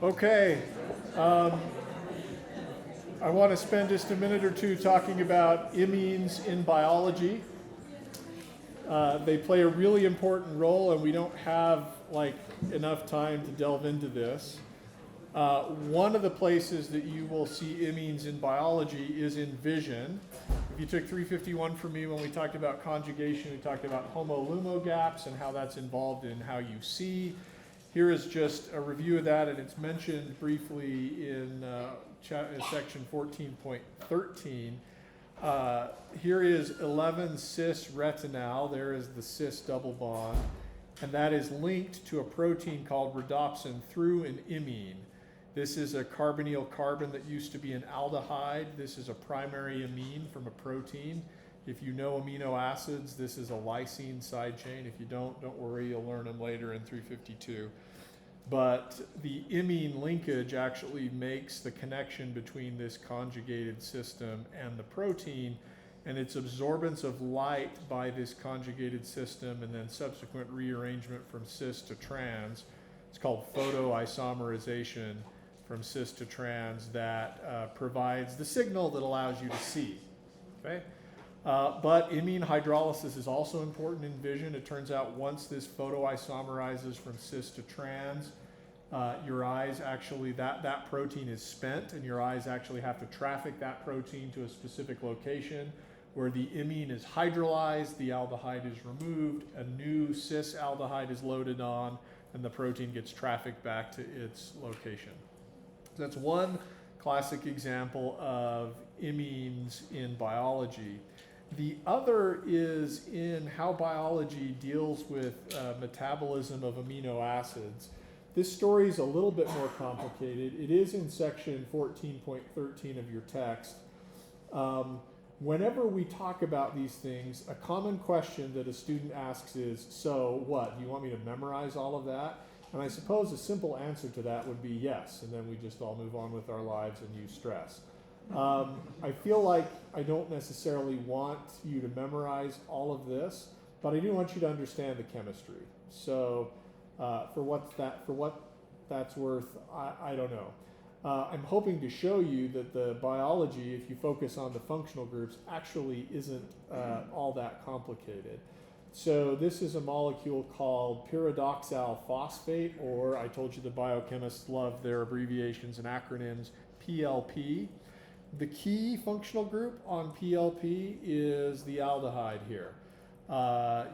Okay, um, I want to spend just a minute or two talking about imines in biology. They play a really important role, and we don't have enough time to delve into this. One of the places that you will see imines in biology is in vision. If you took 351 from me when we talked about conjugation, we talked about homo-lumo gaps and how that's involved in how you see. Here is just a review of that, and it's mentioned briefly in section 14.13. Here is 11 cis retinal. There is the cis double bond, and that is linked to a protein called rhodopsin through an imine. This is a carbonyl carbon that used to be an aldehyde. This is a primary amine from a protein. If you know amino acids, this is a lysine side chain. If you don't worry, you'll learn them later in 352. But the imine linkage actually makes the connection between this conjugated system and the protein, and its absorbance of light by this conjugated system and then subsequent rearrangement from cis to trans. It's called photoisomerization from cis to trans that provides the signal that allows you to see. Okay? But imine hydrolysis is also important in vision. It turns out once this photoisomerizes from cis to trans, your eyes actually, that protein is spent, and your eyes actually have to traffic that protein to a specific location where the imine is hydrolyzed, the aldehyde is removed, a new cis aldehyde is loaded on, and the protein gets trafficked back to its location. So that's one classic example of imines in biology. The other is in how biology deals with metabolism of amino acids. This story is a little bit more complicated. It is in section 14.13 of your text. Whenever we talk about these things, a common question that a student asks is, so what? Do you want me to memorize all of that? And I suppose a simple answer to that would be yes, and then we just all move on with our lives and use stress. I feel like I don't necessarily want you to memorize all of this, but I do want you to understand the chemistry. So for what that's worth, I don't know. I'm hoping to show you that the biology, if you focus on the functional groups, actually isn't all that complicated. So this is a molecule called pyridoxal phosphate, or I told you the biochemists love their abbreviations and acronyms, PLP. The key functional group on PLP is the aldehyde here.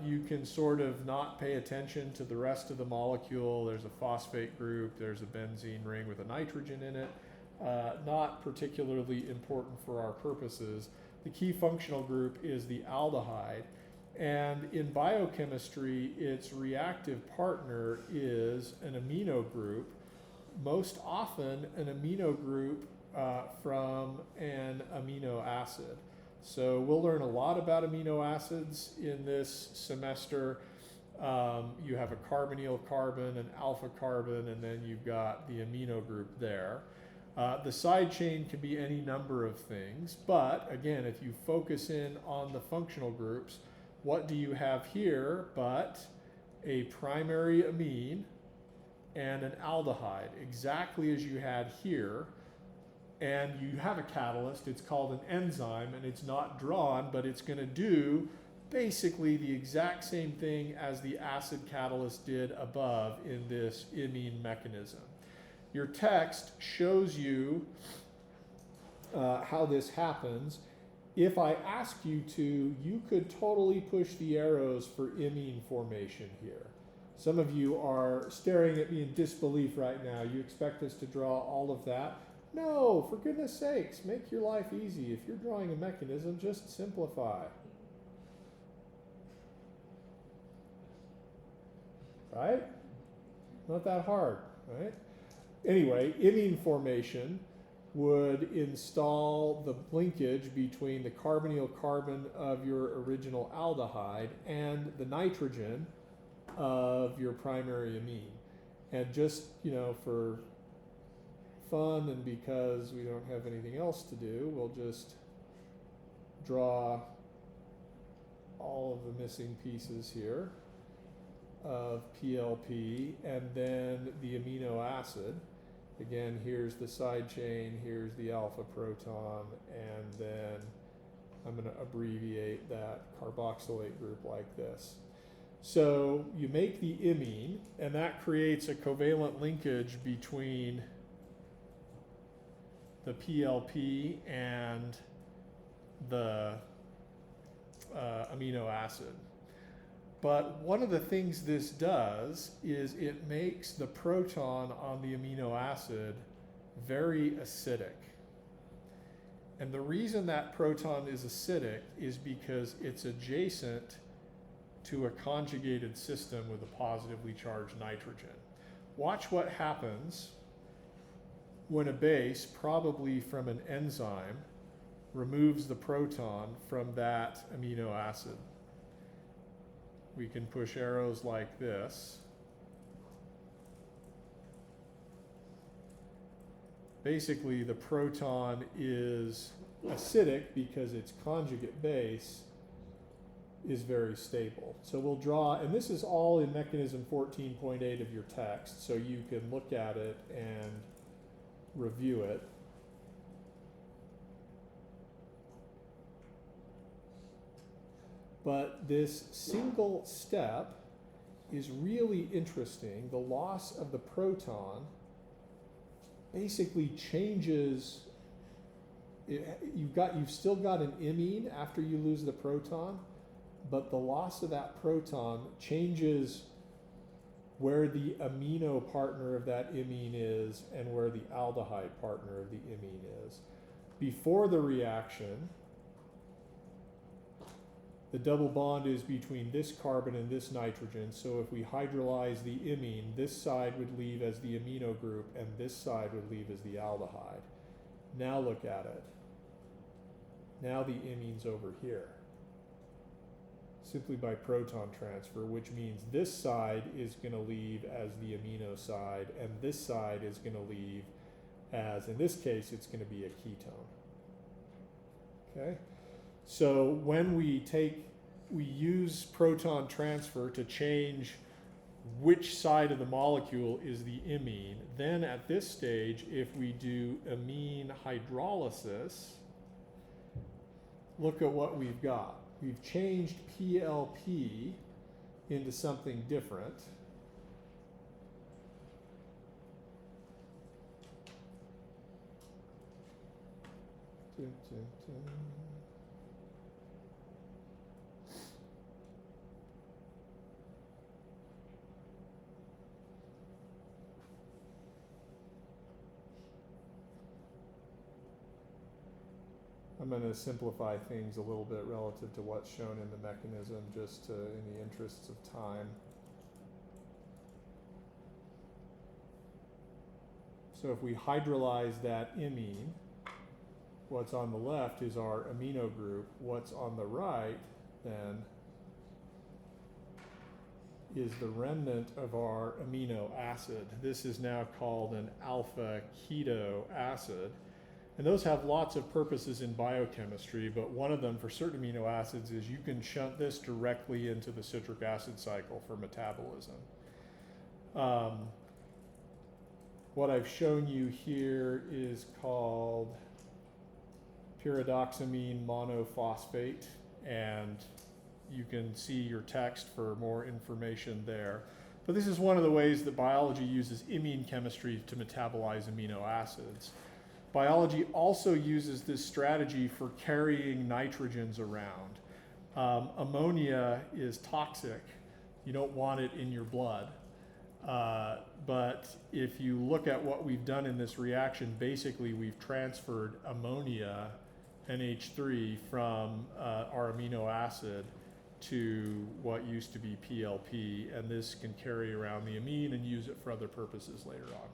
You can sort of not pay attention to the rest of the molecule. There's a phosphate group, there's a benzene ring with a nitrogen in it. Not particularly important for our purposes. The key functional group is the aldehyde. And in biochemistry, its reactive partner is an amino group, most often an amino group from an amino acid. So we'll learn a lot about amino acids in this semester. You have a carbonyl carbon, an alpha carbon, and then you've got the amino group there. The side chain can be any number of things, but again, if you focus in on the functional groups, what do you have here but a primary amine and an aldehyde, exactly as you had here. And you have a catalyst, it's called an enzyme, and it's not drawn, but it's going to do basically the exact same thing as the acid catalyst did above in this imine mechanism. Your text shows you how this happens. If I ask you to, you could totally push the arrows for imine formation here. Some of you are staring at me in disbelief right now. You expect us to draw all of that? No, for goodness sakes, make your life easy. If you're drawing a mechanism, just simplify. Right? Not that hard, right? Anyway, imine formation would install the linkage between the carbonyl carbon of your original aldehyde and the nitrogen of your primary amine. And just, for fun and because we don't have anything else to do, we'll just draw all of the missing pieces here of PLP and then the amino acid. Again, here's the side chain, here's the alpha proton, and then I'm going to abbreviate that carboxylate group like this. So you make the imine, and that creates a covalent linkage between the PLP and the amino acid. But one of the things this does is it makes the proton on the amino acid very acidic. And the reason that proton is acidic is because it's adjacent to a conjugated system with a positively charged nitrogen. Watch what happens when a base, probably from an enzyme, removes the proton from that amino acid. We can push arrows like this. Basically, the proton is acidic because its conjugate base is very stable. So we'll draw, and this is all in mechanism 14.8 of your text, so you can look at it and review it. But this single step is really interesting. The loss of the proton basically changes, you've still got an imine after you lose the proton, but the loss of that proton changes where the amino partner of that imine is and where the aldehyde partner of the imine is. Before the reaction, the double bond is between this carbon and this nitrogen, so if we hydrolyze the imine, this side would leave as the amino group and this side would leave as the aldehyde. Now look at it. Now the imine's over here, simply by proton transfer, which means this side is going to leave as the amino side, and this side is going to leave as, in this case, it's going to be a ketone. Okay? So when we use proton transfer to change which side of the molecule is the imine, then at this stage, if we do amine hydrolysis, look at what we've got. We've changed PLP into something different. Dun, dun, dun. I'm going to simplify things a little bit relative to what's shown in the mechanism, just in the interests of time. So if we hydrolyze that imine, what's on the left is our amino group. What's on the right, then, is the remnant of our amino acid. This is now called an alpha keto acid. And those have lots of purposes in biochemistry, but one of them for certain amino acids is you can shunt this directly into the citric acid cycle for metabolism. What I've shown you here is called pyridoxamine monophosphate, and you can see your text for more information there. But this is one of the ways that biology uses imine chemistry to metabolize amino acids. Biology also uses this strategy for carrying nitrogens around. Ammonia is toxic. You don't want it in your blood. But if you look at what we've done in this reaction, basically we've transferred ammonia, NH3, from our amino acid to what used to be PLP, and this can carry around the amine and use it for other purposes later on.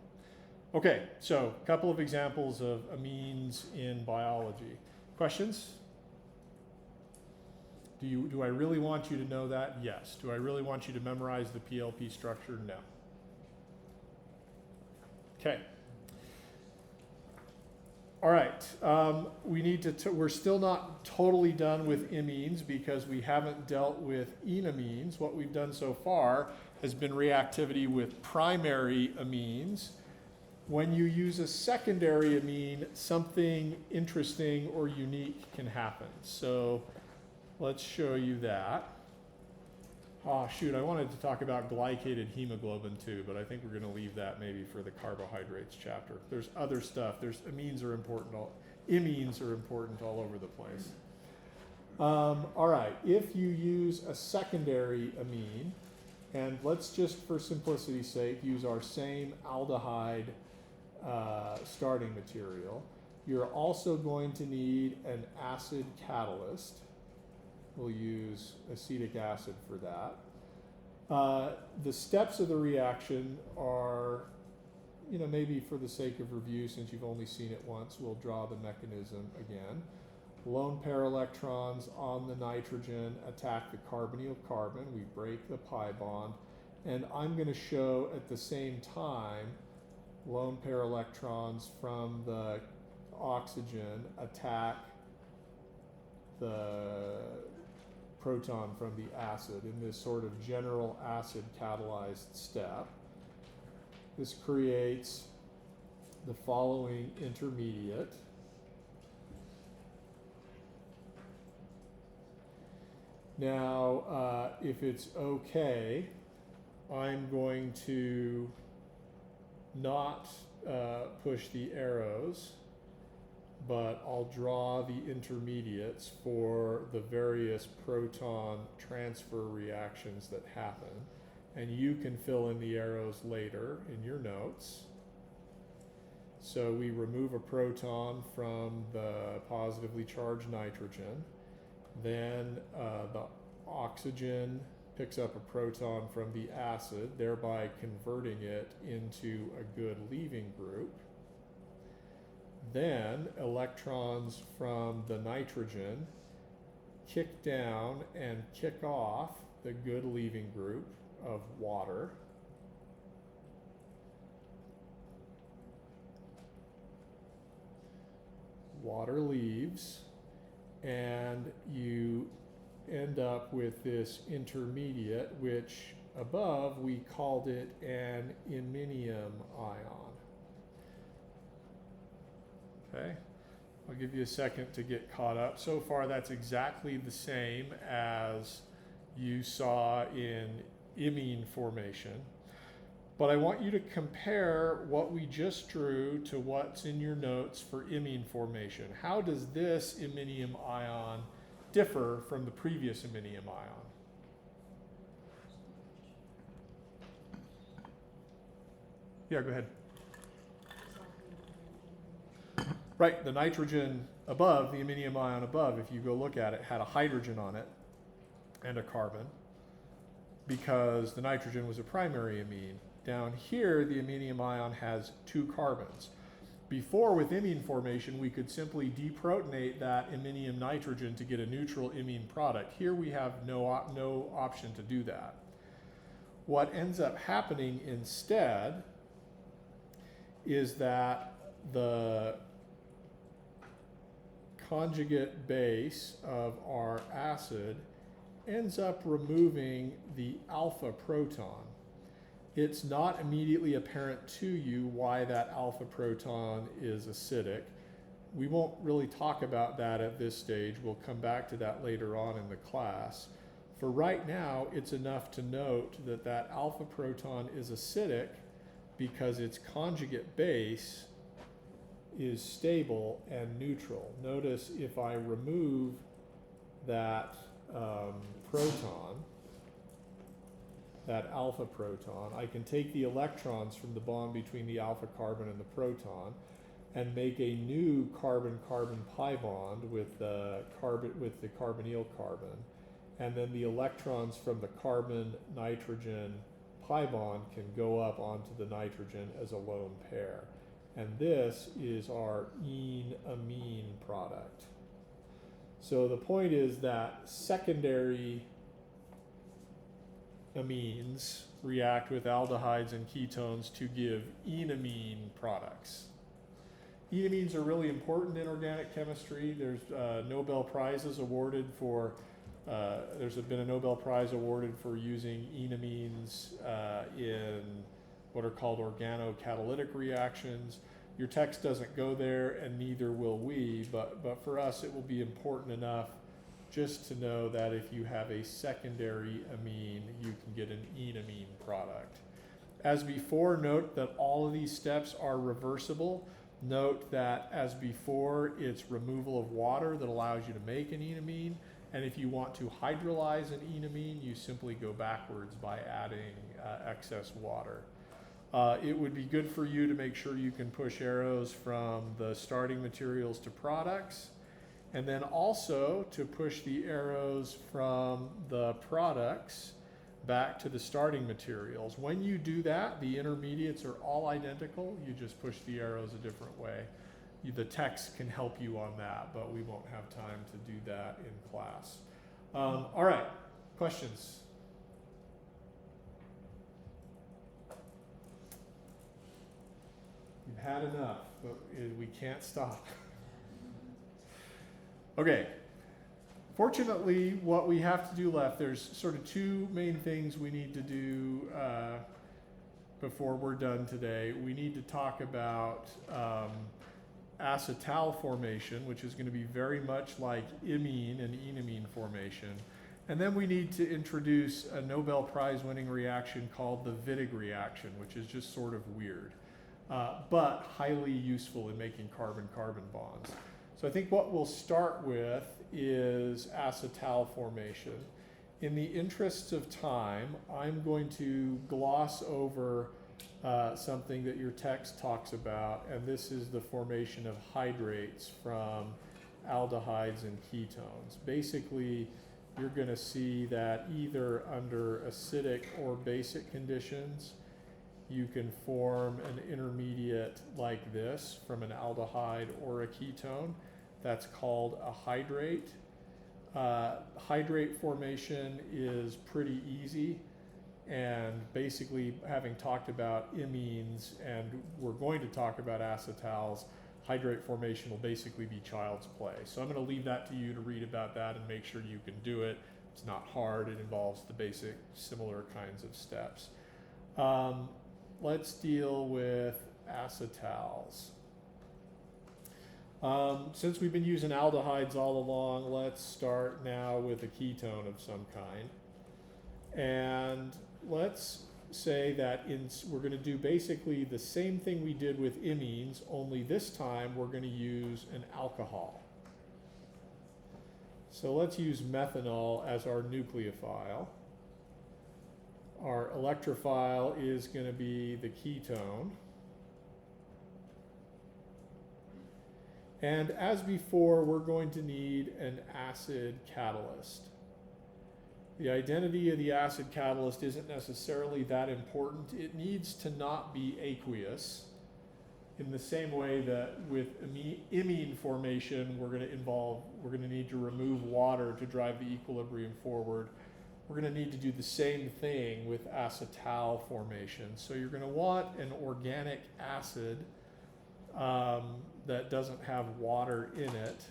Okay, so a couple of examples of amines in biology. Questions? Do I really want you to know that? Yes. Do I really want you to memorize the PLP structure? No. Okay. All right. We need to. We're still not totally done with imines because we haven't dealt with enamines. What we've done so far has been reactivity with primary amines. When you use a secondary amine, something interesting or unique can happen. So let's show you that. Oh, shoot, I wanted to talk about glycated hemoglobin too, but I think we're going to leave that maybe for the carbohydrates chapter. There's other stuff. Amines are important. Imines are important all over the place. All right, if you use a secondary amine, and let's just for simplicity's sake use our same aldehyde starting material, you're also going to need an acid catalyst. We'll use acetic acid for that. The steps of the reaction are, maybe for the sake of review, since you've only seen it once, we'll draw the mechanism again. Lone pair electrons on the nitrogen attack the carbonyl carbon. We break the pi bond. And I'm going to show at the same time lone pair electrons from the oxygen attack the proton from the acid in this sort of general acid catalyzed step. This creates the following intermediate. Now, if it's okay, I'm going to not push the arrows, but I'll draw the intermediates for the various proton transfer reactions that happen. And you can fill in the arrows later in your notes. So we remove a proton from the positively charged nitrogen. Then the oxygen picks up a proton from the acid, thereby converting it into a good leaving group. Then electrons from the nitrogen kick down and kick off the good leaving group of water. Water leaves, and you end up with this intermediate, which above we called it an iminium ion. Okay, I'll give you a second to get caught up. So far, that's exactly the same as you saw in imine formation. But I want you to compare what we just drew to what's in your notes for imine formation. How does this iminium ion differ from the previous iminium ion? Yeah, go ahead. Right, the nitrogen above, the iminium ion above, if you go look at it, had a hydrogen on it and a carbon because the nitrogen was a primary amine. Down here, the iminium ion has two carbons. Before, with imine formation, we could simply deprotonate that iminium nitrogen to get a neutral imine product. Here we have no option to do that. What ends up happening instead is that the conjugate base of our acid ends up removing the alpha proton. It's not immediately apparent to you why that alpha proton is acidic. We won't really talk about that at this stage. We'll come back to that later on in the class. For right now, it's enough to note that that alpha proton is acidic because its conjugate base is stable and neutral. Notice if I remove that proton, that alpha proton, I can take the electrons from the bond between the alpha carbon and the proton and make a new carbon-carbon pi bond with the carbonyl carbon. And then the electrons from the carbon-nitrogen pi bond can go up onto the nitrogen as a lone pair. And this is our ene-amine product. So the point is that secondary amines react with aldehydes and ketones to give enamine products. Enamines are really important in organic chemistry. There's Nobel Prizes awarded for, there's been a Nobel Prize awarded for using enamines in what are called organocatalytic reactions. Your text doesn't go there, and neither will we, but for us it will be important enough just to know that if you have a secondary amine, you can get an enamine product. As before, note that all of these steps are reversible. Note that as before, it's removal of water that allows you to make an enamine. And if you want to hydrolyze an enamine, you simply go backwards by adding excess water. It would be good for you to make sure you can push arrows from the starting materials to products, and then also to push the arrows from the products back to the starting materials. When you do that, the intermediates are all identical. You just push the arrows a different way. The text can help you on that, but we won't have time to do that in class. All right, questions? You've had enough, but we can't stop. Okay. Fortunately, what we have to do left, there's sort of two main things we need to do before we're done today. We need to talk about acetal formation, which is going to be very much like imine and enamine formation. And then we need to introduce a Nobel Prize winning reaction called the Wittig reaction, which is just sort of weird, but highly useful in making carbon-carbon bonds. So I think what we'll start with is acetal formation. In the interests of time, I'm going to gloss over something that your text talks about, and this is the formation of hydrates from aldehydes and ketones. Basically, you're going to see that either under acidic or basic conditions, you can form an intermediate like this from an aldehyde or a ketone. That's called a hydrate. Hydrate formation is pretty easy, and basically, having talked about imines, and we're going to talk about acetals, hydrate formation will basically be child's play. So I'm going to leave that to you to read about that and make sure you can do it. It's not hard. It involves the basic similar kinds of steps. Let's deal with acetals. Since we've been using aldehydes all along, let's start now with a ketone of some kind. And let's say that we're going to do basically the same thing we did with imines, only this time we're going to use an alcohol. So let's use methanol as our nucleophile. Our electrophile is going to be the ketone. And as before, we're going to need an acid catalyst. The identity of the acid catalyst isn't necessarily that important. It needs to not be aqueous. In the same way that with imine formation, we're going to need to remove water to drive the equilibrium forward. We're going to need to do the same thing with acetal formation. So you're going to want an organic acid that doesn't have water in it.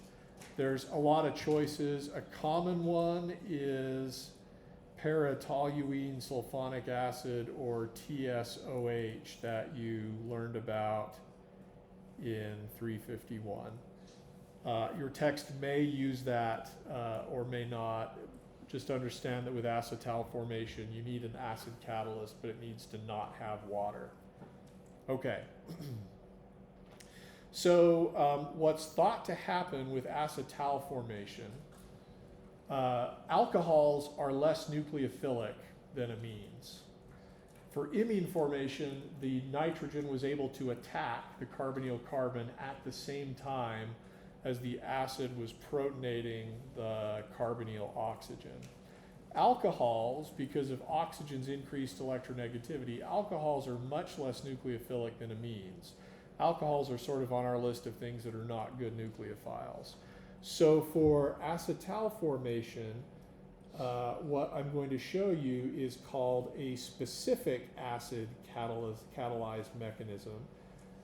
There's a lot of choices. A common one is para-toluene sulfonic acid, or TSOH, that you learned about in 351. Your text may use that or may not. Just understand that with acetal formation, you need an acid catalyst, but it needs to not have water. Okay. So what's thought to happen with acetal formation, alcohols are less nucleophilic than amines. For imine formation, the nitrogen was able to attack the carbonyl carbon at the same time as the acid was protonating the carbonyl oxygen. Alcohols, because of oxygen's increased electronegativity, alcohols are much less nucleophilic than amines. Alcohols are sort of on our list of things that are not good nucleophiles. So for acetal formation, what I'm going to show you is called a specific acid catalyzed mechanism.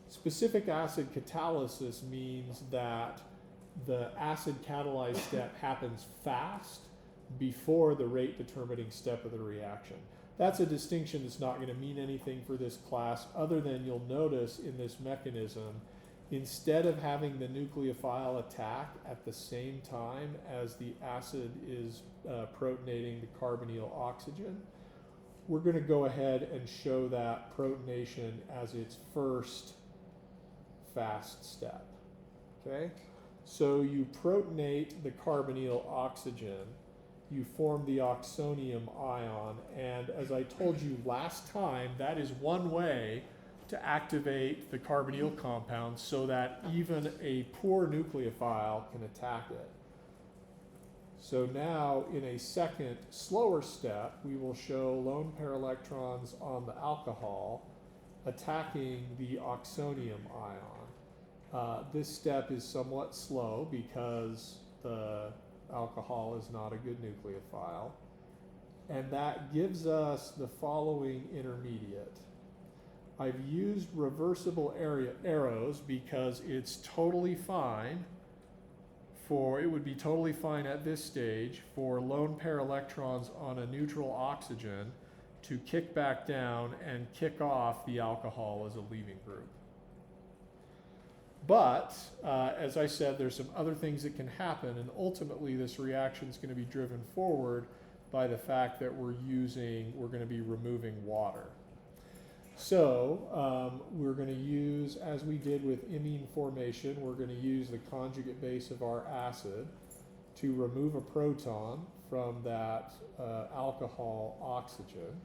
Specific acid catalysis means that the acid catalyzed step happens fast before the rate determining step of the reaction. That's a distinction that's not going to mean anything for this class, other than you'll notice in this mechanism, instead of having the nucleophile attack at the same time as the acid is protonating the carbonyl oxygen, we're going to go ahead and show that protonation as its first fast step. Okay? So you protonate the carbonyl oxygen, you form the oxonium ion, and as I told you last time, that is one way to activate the carbonyl compound so that even a poor nucleophile can attack it. So now in a second, slower step, we will show lone pair electrons on the alcohol attacking the oxonium ion. This step is somewhat slow because the alcohol is not a good nucleophile. And that gives us the following intermediate. I've used reversible arrows because it's totally fine it would be totally fine at this stage for lone pair electrons on a neutral oxygen to kick back down and kick off the alcohol as a leaving group. But, as I said, there's some other things that can happen, and ultimately this reaction is going to be driven forward by the fact that we're going to be removing water. So we're going to use, as we did with imine formation, we're going to use the conjugate base of our acid to remove a proton from that alcohol oxygen.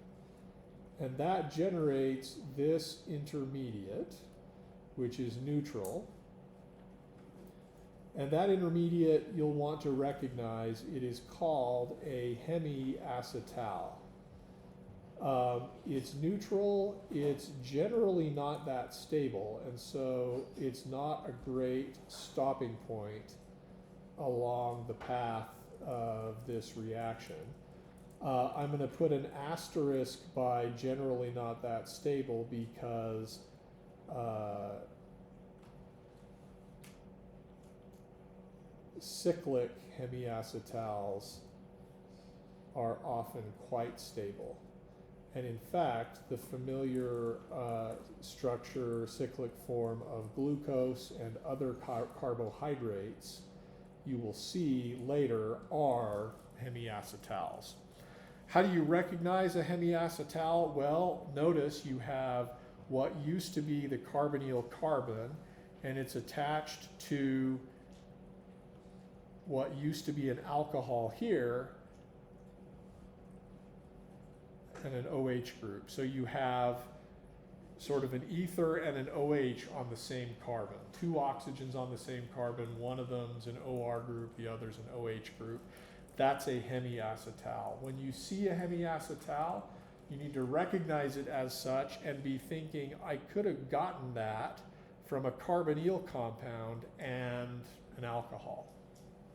And that generates this intermediate, which is neutral. And that intermediate you'll want to recognize, it is called a hemiacetal. It's neutral, it's generally not that stable, and so it's not a great stopping point along the path of this reaction. I'm going to put an asterisk by generally not that stable because cyclic hemiacetals are often quite stable. And in fact, the familiar structure, cyclic form of glucose and other carbohydrates you will see later are hemiacetals. How do you recognize a hemiacetal? Well, notice you have what used to be the carbonyl carbon, and it's attached to what used to be an alcohol here, and an OH group. So you have sort of an ether and an OH on the same carbon. Two oxygens on the same carbon, one of them's an OR group, the other's an OH group. That's a hemiacetal. When you see a hemiacetal, you need to recognize it as such and be thinking, I could have gotten that from a carbonyl compound and an alcohol.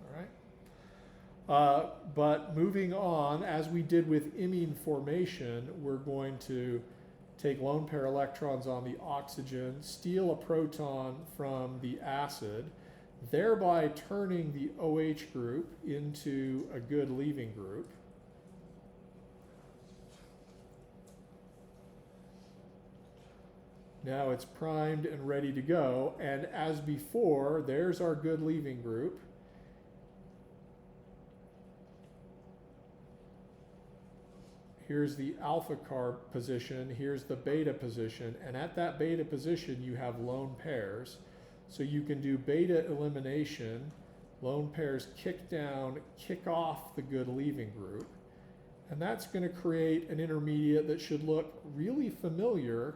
All right? But moving on, as we did with imine formation, we're going to take lone pair electrons on the oxygen, steal a proton from the acid, thereby turning the OH group into a good leaving group. Now it's primed and ready to go, and as before, there's our good leaving group. Here's the alpha carb position, here's the beta position, and at that beta position you have lone pairs. So you can do beta elimination, lone pairs kick down, kick off the good leaving group, and that's going to create an intermediate that should look really familiar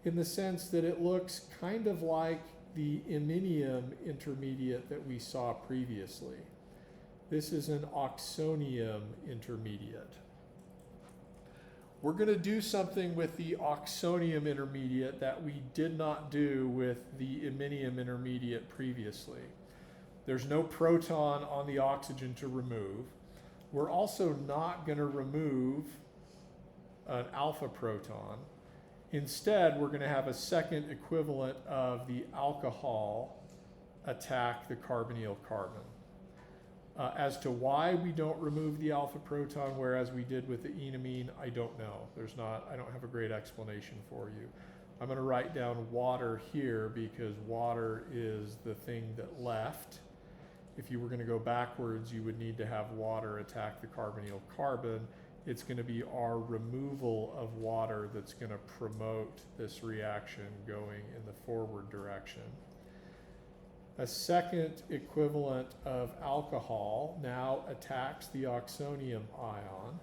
in the sense that it looks kind of like the iminium intermediate that we saw previously. This is an oxonium intermediate. We're going to do something with the oxonium intermediate that we did not do with the iminium intermediate previously. There's no proton on the oxygen to remove. We're also not going to remove an alpha proton. Instead, we're going to have a second equivalent of the alcohol attack the carbonyl carbon. As to why we don't remove the alpha proton, whereas we did with the enamine, I don't know. I don't have a great explanation for you. I'm going to write down water here because water is the thing that left. If you were going to go backwards, you would need to have water attack the carbonyl carbon. It's going to be our removal of water that's going to promote this reaction going in the forward direction. A second equivalent of alcohol now attacks the oxonium ion.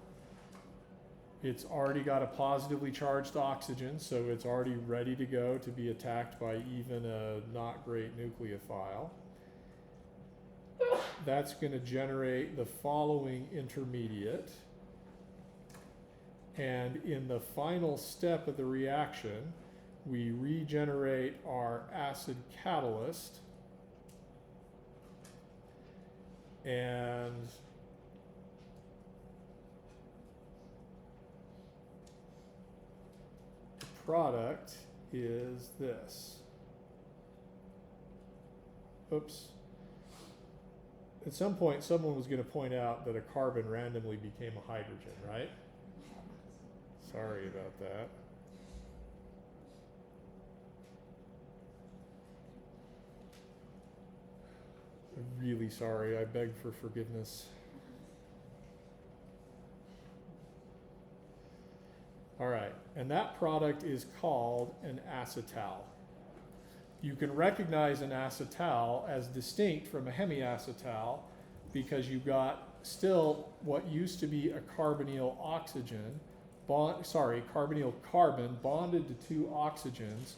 It's already got a positively charged oxygen, so it's already ready to go to be attacked by even a not great nucleophile. That's going to generate the following intermediate. And in the final step of the reaction, we regenerate our acid catalyst. And the product is this. Oops. At some point, someone was going to point out that a carbon randomly became a hydrogen, right? Sorry about that. I'm really sorry. I beg for forgiveness. All right, and that product is called an acetal. You can recognize an acetal as distinct from a hemiacetal because you've got still what used to be a carbonyl carbonyl carbon bonded to two oxygens,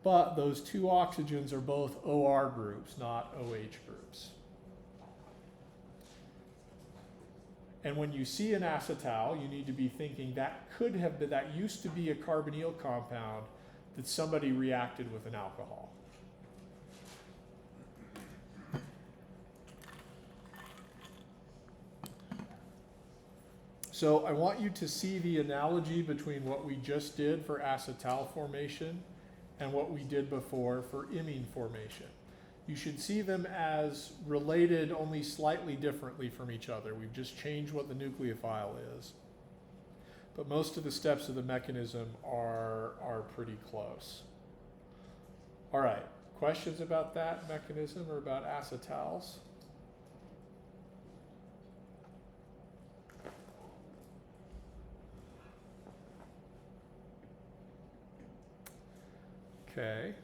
but those two oxygens are both OR groups, not OH groups. And when you see an acetal, you need to be thinking that used to be a carbonyl compound that somebody reacted with an alcohol. So I want you to see the analogy between what we just did for acetal formation and what we did before for imine formation. You should see them as related only slightly differently from each other. We've just changed what the nucleophile is. But most of the steps of the mechanism are pretty close. All right, questions about that mechanism or about acetals? Okay.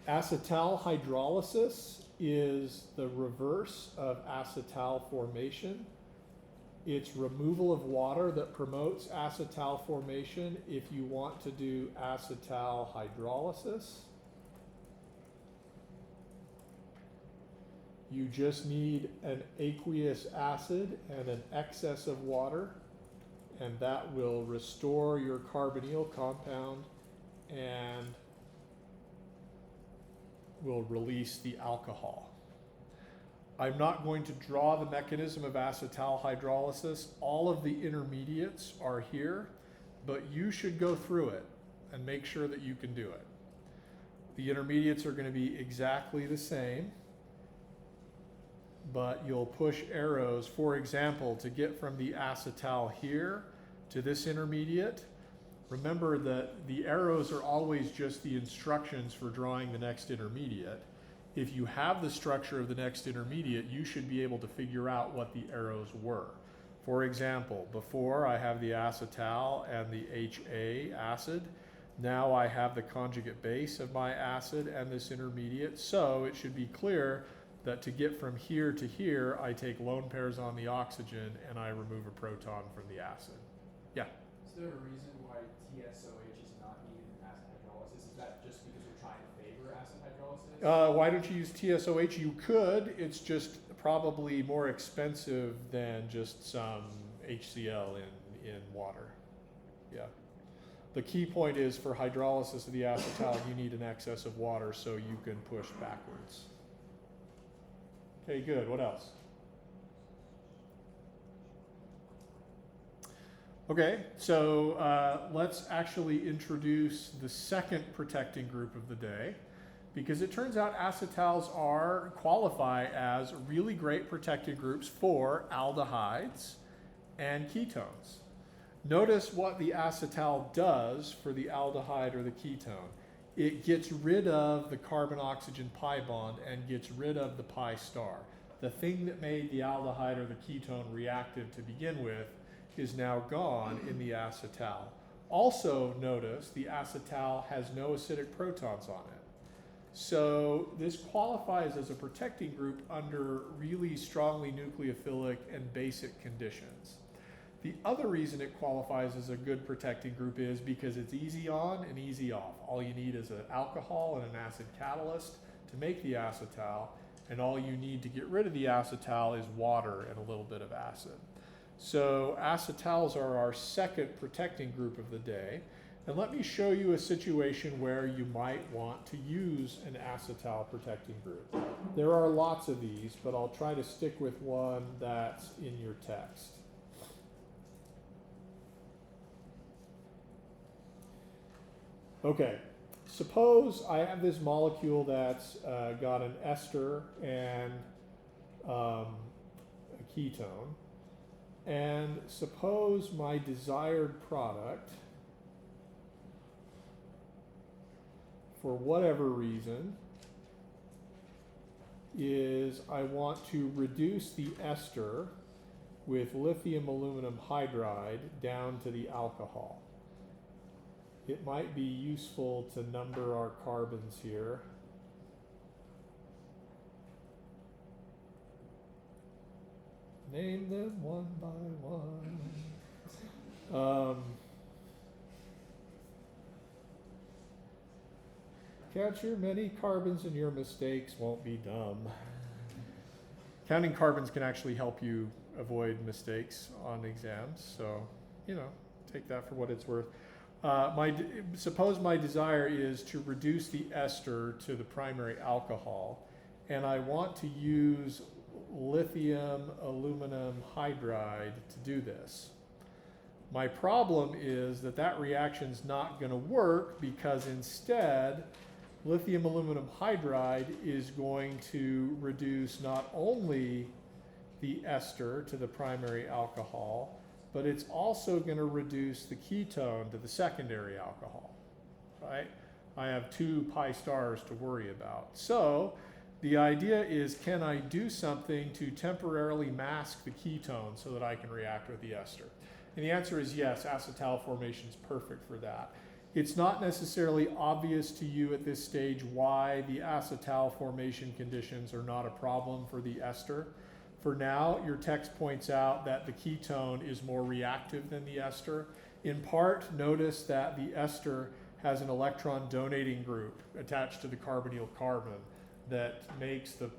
Acetal hydrolysis is the reverse of acetal formation. It's removal of water that promotes acetal formation if you want to do acetal hydrolysis. You just need an aqueous acid and an excess of water, and that will restore your carbonyl compound and will release the alcohol. I'm not going to draw the mechanism of acetal hydrolysis. All of the intermediates are here, but you should go through it and make sure that you can do it. The intermediates are going to be exactly the same, but you'll push arrows, for example, to get from the acetal here to this intermediate. Remember that the arrows are always just the instructions for drawing the next intermediate. If you have the structure of the next intermediate, you should be able to figure out what the arrows were. For example, before I have the acetal and the HA acid. Now I have the conjugate base of my acid and this intermediate. So it should be clear that to get from here to here, I take lone pairs on the oxygen and I remove a proton from the acid. Yeah? Is there a reason why TSOH is not needed in acid hydrolysis? Is that just because we're trying to favor acid hydrolysis? Why don't you use TSOH? You could. It's just probably more expensive than just some HCl in water. Yeah. The key point is for hydrolysis of the acetal, you need an excess of water so you can push backwards. Okay, good. What else? Okay, so let's actually introduce the second protecting group of the day. because it turns out acetals qualify as really great protected groups for aldehydes and ketones. Notice what the acetal does for the aldehyde or the ketone. It gets rid of the carbon-oxygen pi bond and gets rid of the pi star. The thing that made the aldehyde or the ketone reactive to begin with is now gone in the acetal. Also notice the acetal has no acidic protons on it. So this qualifies as a protecting group under really strongly nucleophilic and basic conditions. The other reason it qualifies as a good protecting group is because it's easy on and easy off. All you need is an alcohol and an acid catalyst to make the acetal, and all you need to get rid of the acetal is water and a little bit of acid. So acetals are our second protecting group of the day. And let me show you a situation where you might want to use an acetal protecting group. There are lots of these, but I'll try to stick with one that's in your text. Okay, suppose I have this molecule that's got an ester and a ketone, and suppose my desired product, for whatever reason, is I want to reduce the ester with lithium aluminum hydride down to the alcohol. It might be useful to number our carbons here. Name them one by one. Count your many carbons and your mistakes won't be dumb. Counting carbons can actually help you avoid mistakes on exams, so, take that for what it's worth. Suppose my desire is to reduce the ester to the primary alcohol, and I want to use lithium aluminum hydride to do this. My problem is that reaction's not going to work because instead lithium aluminum hydride is going to reduce not only the ester to the primary alcohol, but it's also going to reduce the ketone to the secondary alcohol, right? I have 2 pi stars to worry about. So the idea is, can I do something to temporarily mask the ketone so that I can react with the ester? And the answer is yes, acetal formation is perfect for that. It's not necessarily obvious to you at this stage why the acetal formation conditions are not a problem for the ester. For now, your text points out that the ketone is more reactive than the ester. In part, notice that the ester has an electron donating group attached to the carbonyl carbon that makes that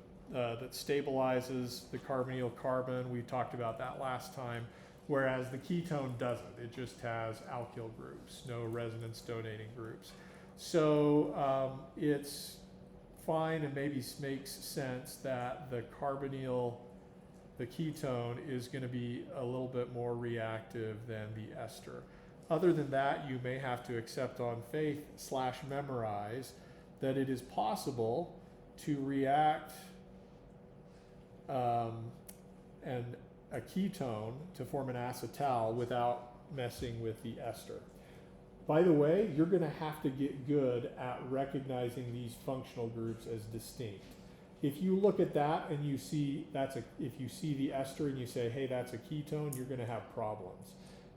stabilizes the carbonyl carbon. We talked about that last time. Whereas the ketone doesn't. It just has alkyl groups, no resonance donating groups. So it's fine and maybe makes sense that the ketone is going to be a little bit more reactive than the ester. Other than that, you may have to accept on faith / memorize that it is possible to react and a ketone to form an acetal without messing with the ester. By the way, you're going to have to get good at recognizing these functional groups as distinct. If you look at that and you see if you see the ester and you say, hey, that's a ketone, you're going to have problems.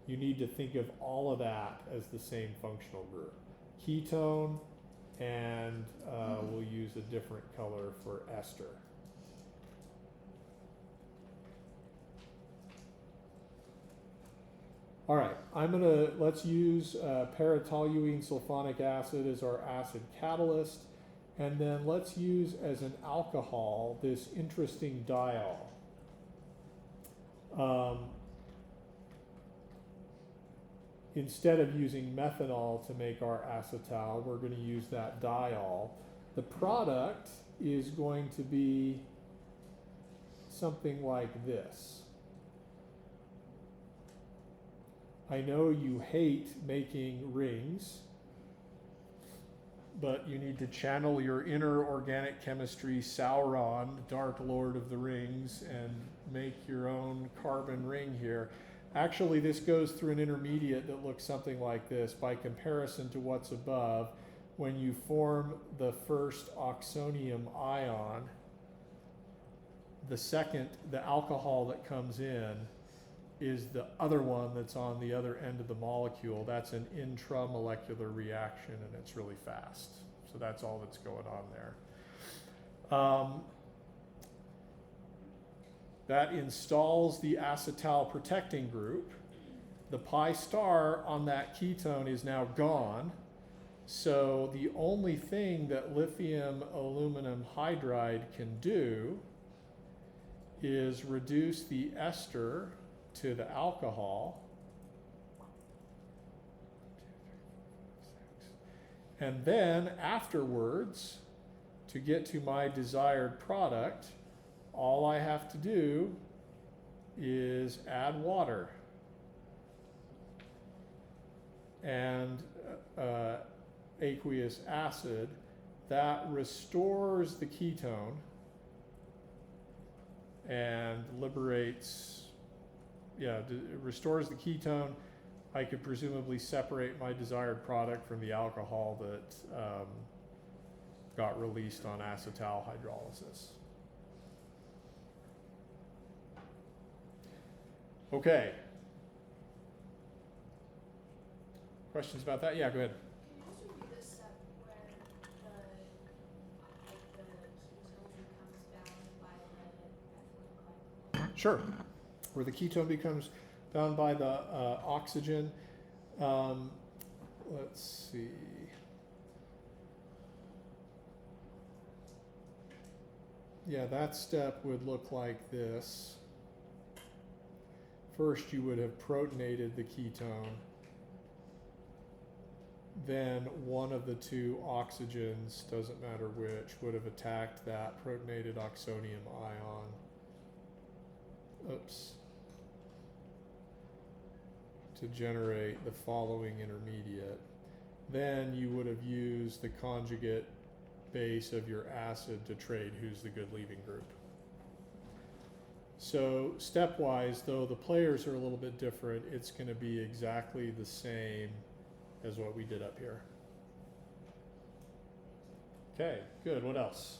You need to think of all of that as the same functional group. Ketone, and we'll use a different color for ester. All right, let's use paratoluene sulfonic acid as our acid catalyst, and then let's use as an alcohol this interesting diol. Instead of using methanol to make our acetal, we're going to use that diol. The product is going to be something like this. I know you hate making rings, but you need to channel your inner organic chemistry Sauron, Dark Lord of the Rings, and make your own carbon ring here. Actually, this goes through an intermediate that looks something like this. By comparison to what's above, when you form the first oxonium ion, the alcohol that comes in is the other one that's on the other end of the molecule. That's an intramolecular reaction, and it's really fast. So that's all that's going on there. That installs the acetal protecting group. The pi star on that ketone is now gone. So the only thing that lithium aluminum hydride can do is reduce the ester to the alcohol, and then afterwards, to get to my desired product, all I have to do is add water and aqueous acid. That restores the ketone and liberates, it restores the ketone. I could presumably separate my desired product from the alcohol that got released on acetal hydrolysis. Okay. Questions about that? Yeah, go ahead. Can you just review the step where the ketone becomes bound by the ethylene glycol? Sure. Where the ketone becomes bound by the oxygen. Let's see. Yeah, that step would look like this. First, you would have protonated the ketone. Then one of the two oxygens, doesn't matter which, would have attacked that protonated oxonium ion. Oops. To generate the following intermediate. Then you would have used the conjugate base of your acid to trade who's the good leaving group. So stepwise, though the players are a little bit different, it's going to be exactly the same as what we did up here. Okay, good. What else?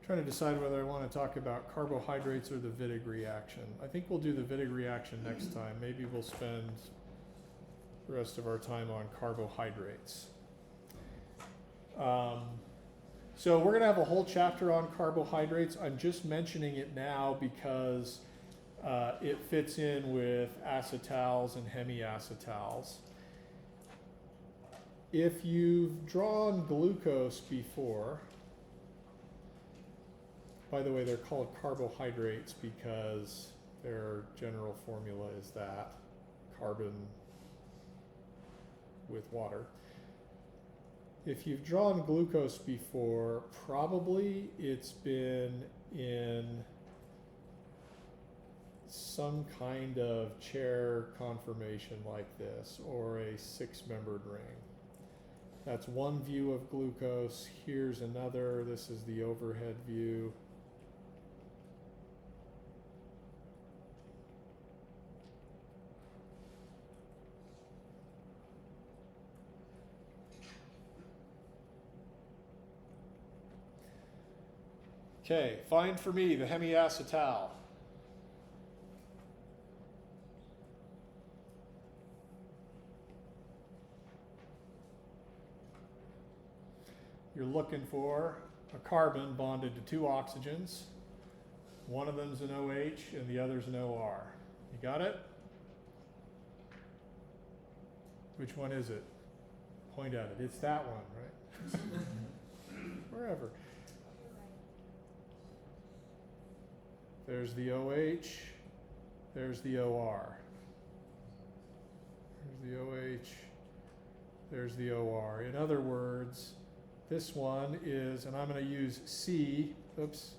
Trying to decide whether I want to talk about carbohydrates or the Wittig reaction. I think we'll do the Wittig reaction next time. Maybe we'll spend the rest of our time on carbohydrates. So we're going to have a whole chapter on carbohydrates. I'm just mentioning it now because it fits in with acetals and hemiacetals. If you've drawn glucose before, by the way, they're called carbohydrates because their general formula is that, carbon with water. If you've drawn glucose before, probably it's been in some kind of chair conformation like this, or a six-membered ring. That's one view of glucose. Here's another. This is the overhead view. Okay, find for me the hemiacetal. You're looking for a carbon bonded to two oxygens. One of them's an OH and the other's an OR. You got it? Which one is it? Point at it. It's that one, right? Wherever. There's the OH, there's the OR. There's the OH, there's the OR. In other words, this one is, and I'm going to use C, oops,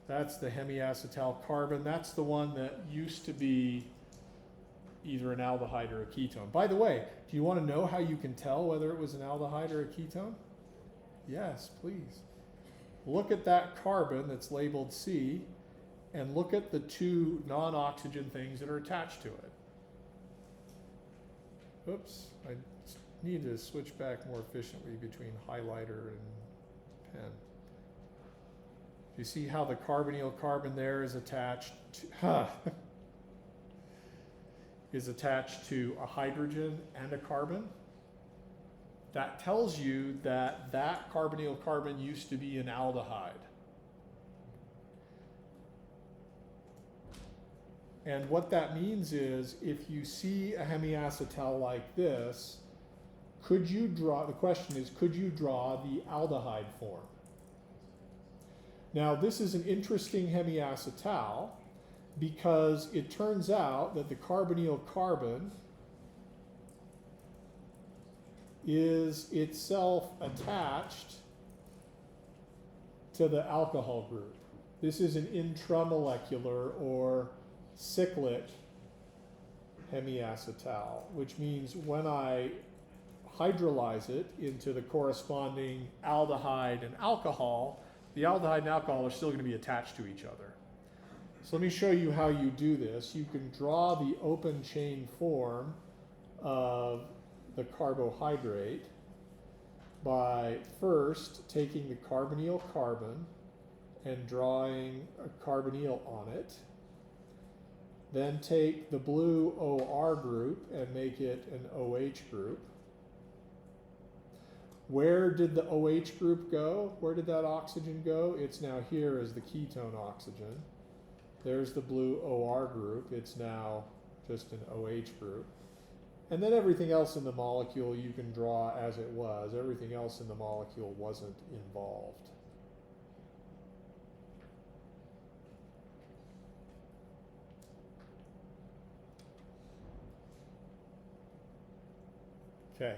That's the hemiacetal carbon. That's the one that used to be either an aldehyde or a ketone. By the way, do you want to know how you can tell whether it was an aldehyde or a ketone? Yes, please. Look at that carbon that's labeled C and look at the two non-oxygen things that are attached to it. Oops, I need to switch back more efficiently between highlighter and pen. You see how the carbonyl carbon there is attached to, is attached to a hydrogen and a carbon? That tells you that that carbonyl carbon used to be an aldehyde. And what that means is if you see a hemiacetal like this, could you draw, the question is, could you draw the aldehyde form? Now, this is an interesting hemiacetal because it turns out that the carbonyl carbon is itself attached to the alcohol group. This is an intramolecular or cyclic hemiacetal, which means when I hydrolyze it into the corresponding aldehyde and alcohol, the aldehyde and alcohol are still going to be attached to each other. So let me show you how you do this. You can draw the open chain form of the carbohydrate by first taking the carbonyl carbon and drawing a carbonyl on it. Then take the blue OR group and make it an OH group. Where did the OH group go? Where did that oxygen go? It's now here as the ketone oxygen. There's the blue OR group. It's now just an OH group. And then everything else in the molecule you can draw as it was. Everything else in the molecule wasn't involved. Okay.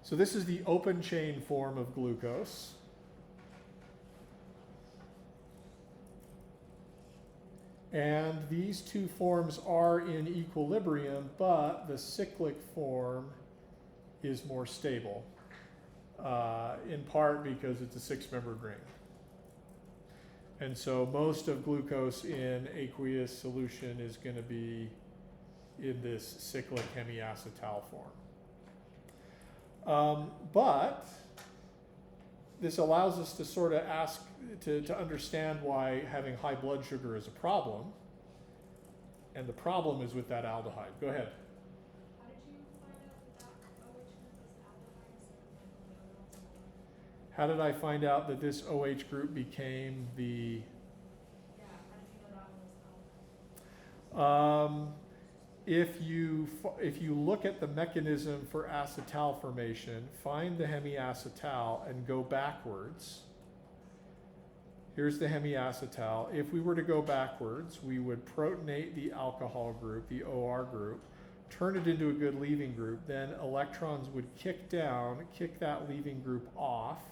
So this is the open chain form of glucose. And these two forms are in equilibrium, but the cyclic form is more stable, in part because it's a six-membered ring. And so most of glucose in aqueous solution is going to be in this cyclic hemiacetal form. But this allows us to sort of ask, to understand why having high blood sugar is a problem. And the problem is with that aldehyde. Go ahead. How did you find out that this OH group became the? How did I find out that this OH group became the? Yeah, how did you know that one was aldehyde? If you look at the mechanism for acetal formation, find the hemiacetal and go backwards. Here's the hemiacetal. If we were to go backwards, we would protonate the alcohol group, the OR group, turn it into a good leaving group, then electrons would kick down, kick that leaving group off.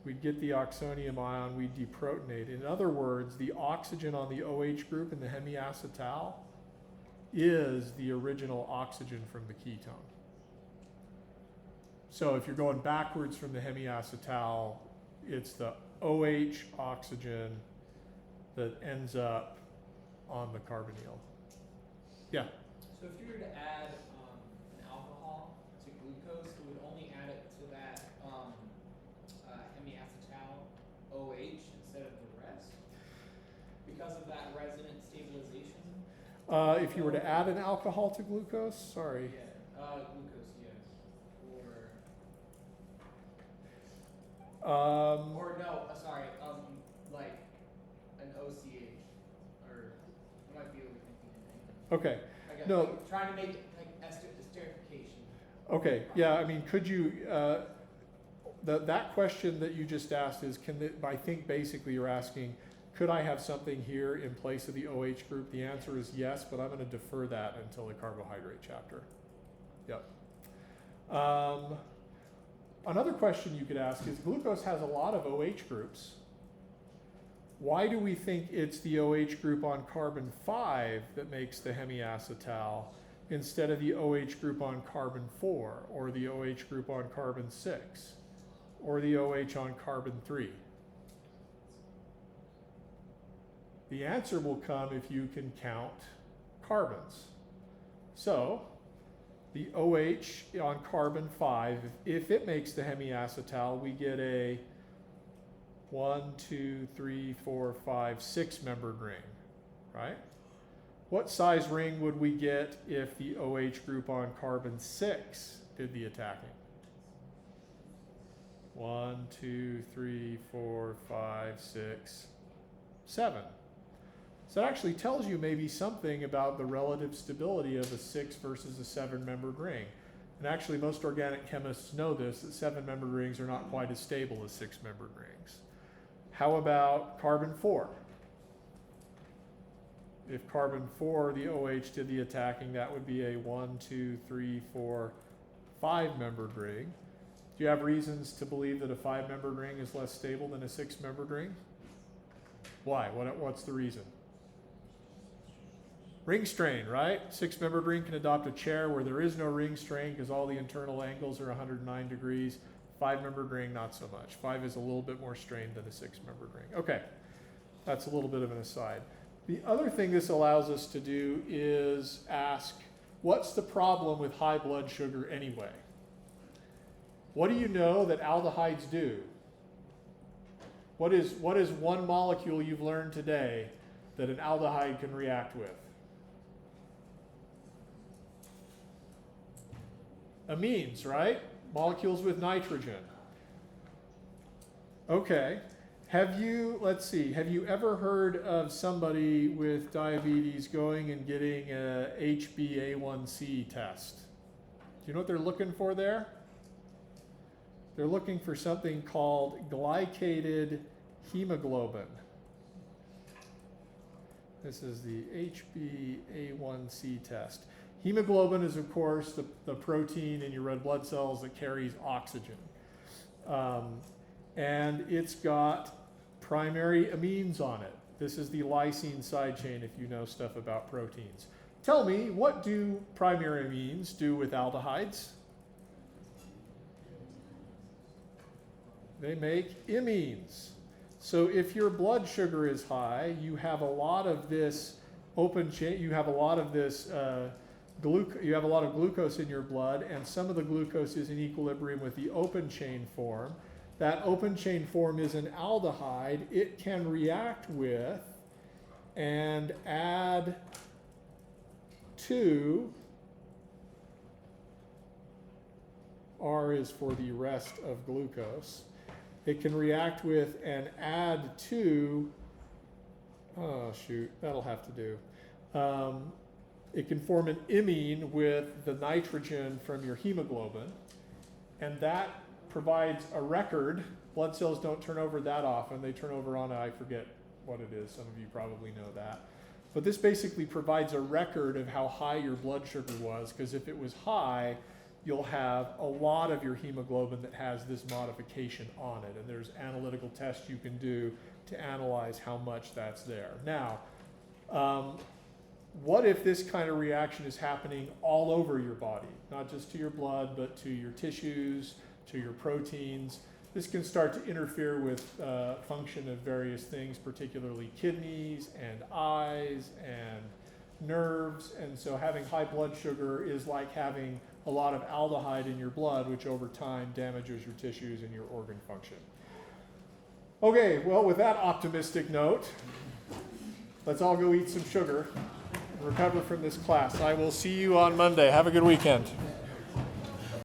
We'd get the oxonium ion, we'd deprotonate. In other words, the oxygen on the OH group in the hemiacetal is the original oxygen from the ketone. So if you're going backwards from the hemiacetal, it's the OH oxygen that ends up on the carbonyl. Yeah? So if you were to add an alcohol to glucose, it would only add it to that hemiacetal OH instead of the rest because of that resonant stabilization? If you were to add an alcohol to glucose, sorry. Yeah, glucose, yes. Or no, sorry, like an OCH, or I might be overthinking it. Okay. I guess, No. like, trying to make it like esterification. Okay. Yeah. I mean, could you? That question that you just asked is, I think basically you're asking, could I have something here in place of the OH group? The answer is yes, but I'm going to defer that until the carbohydrate chapter. Yep. Another question you could ask is, glucose has a lot of OH groups. Why do we think it's the OH group on carbon 5 that makes the hemiacetal instead of the OH group on carbon 4, or the OH group on carbon 6, or the OH on carbon 3? The answer will come if you can count carbons. So, the OH on carbon 5, if it makes the hemiacetal, we get a 1, 2, 3, 4, 5, 6-membered ring, right? What size ring would we get if the OH group on carbon 6 did the attacking? 1, 2, 3, 4, 5, 6, 7. So that actually tells you maybe something about the relative stability of a 6 versus a 7-membered ring. And actually most organic chemists know this, that 7-membered rings are not quite as stable as 6-membered rings. How about carbon 4? If carbon 4, the OH did the attacking, that would be a 1, 2, 3, 4, 5-membered ring. Do you have reasons to believe that a 5-membered ring is less stable than a 6-membered ring? Why? What's the reason? Ring strain, right? 6-membered ring can adopt a chair where there is no ring strain because all the internal angles are 109 degrees. 5-membered ring, not so much. 5 is a little bit more strained than a 6-membered ring. Okay, that's a little bit of an aside. The other thing this allows us to do is ask, what's the problem with high blood sugar anyway? What do you know that aldehydes do? What is one molecule you've learned today that an aldehyde can react with? Amines, right? Molecules with nitrogen. Okay. Have you ever heard of somebody with diabetes going and getting a HbA1c test? Do you know what they're looking for there? They're looking for something called glycated hemoglobin. This is the HbA1c test. Hemoglobin is, of course, the protein in your red blood cells that carries oxygen. And it's got primary amines on it. This is the lysine side chain if you know stuff about proteins. Tell me, what do primary amines do with aldehydes? They make imines. So if your blood sugar is high, you have a lot of this open chain, you have a lot of this you have a lot of glucose in your blood, and some of the glucose is in equilibrium with the open chain form. That open chain form is an aldehyde. It can react with and add to, R is for the rest of glucose. It can react with and add to, oh shoot, that'll have to do. It can form an imine with the nitrogen from your hemoglobin, and that provides a record. Blood cells don't turn over that often. They turn over on, I forget what it is. Some of you probably know that. But this basically provides a record of how high your blood sugar was, because if it was high, you'll have a lot of your hemoglobin that has this modification on it. And there's analytical tests you can do to analyze how much that's there. Now, what if this kind of reaction is happening all over your body, not just to your blood, but to your tissues, to your proteins? This can start to interfere with function of various things, particularly kidneys and eyes and nerves. And so having high blood sugar is like having a lot of aldehyde in your blood, which over time damages your tissues and your organ function. Okay, well, with that optimistic note, let's all go eat some sugar and recover from this class. I will see you on Monday. Have a good weekend.